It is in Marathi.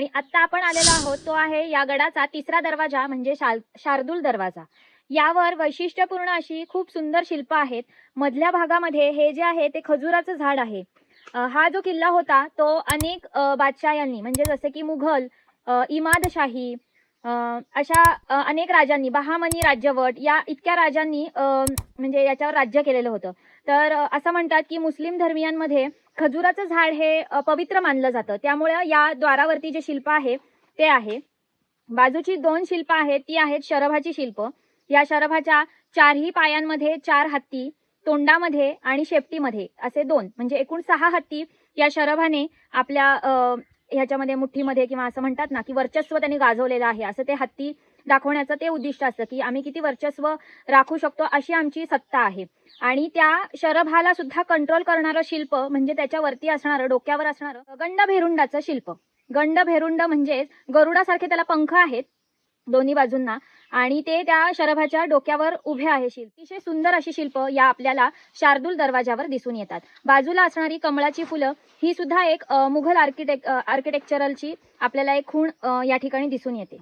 आणि आत्ता आपण आलेलो आहोत तो आहे या गडाचा तिसरा दरवाजा म्हणजे शार्दूल दरवाजा। यावर वैशिष्ट्यपूर्ण अशी खूप सुंदर शिल्प आहेत। मधल्या भागामध्ये हे जे आहे ते खजुराचं झाड आहे। हा जो किल्ला होता तो अनेक बादशाहांनी म्हणजे जसे की मुघल, इमादशाही, अशा अनेक राजांनी, बहामनी राज्यवट या इतक्या राजांनी म्हणजे याच्यावर राज्य केलेलं होतं। तर असं म्हणतात की मुस्लिम धर्मियांमध्ये खजुराचं झाड हे पवित्र मानलं जातं। त्यामुळे या द्वारावरती जे शिल्प आहे ते आहे। बाजूची 2 शिल्प आहेत ती आहेत शरभाची शिल्प। या शरभाच्या चारही पायांमध्ये 4 हत्ती, तोंडामध्ये आणि शेपटीमध्ये असे 2 म्हणजे एकूण 6 हत्ती या शरभाने आपल्या ह्याच्यामध्ये मुठ्ठीमध्ये किंवा असं म्हणतात ना की वर्चस्व त्यांनी गाजवलेलं आहे, असं ते हत्ती दाखवण्याचं ते उद्दिष्ट असतं की आम्ही किती वर्चस्व राखू शकतो अशी आमची सत्ता आहे। आणि त्या शरभाला सुद्धा कंट्रोल करणारं शिल्प म्हणजे त्याच्यावरती असणारं, डोक्यावर असणारं गंडभेरुंडाचं शिल्प। गंडभेरुंड म्हणजेच गरुडासारखे त्याला पंख आहेत दोन्ही बाजूंना आणि ते त्या शरभाच्या डोक्यावर उभे आहे शिल्प। अतिशय सुंदर अशी शिल्प या आपल्याला शार्दूल दरवाजावर दिसून येतात। बाजूला असणारी कमळाची फुलं ही सुद्धा एक मुघल आर्किटेक्चरलची आपल्याला एक खूण या ठिकाणी दिसून येते।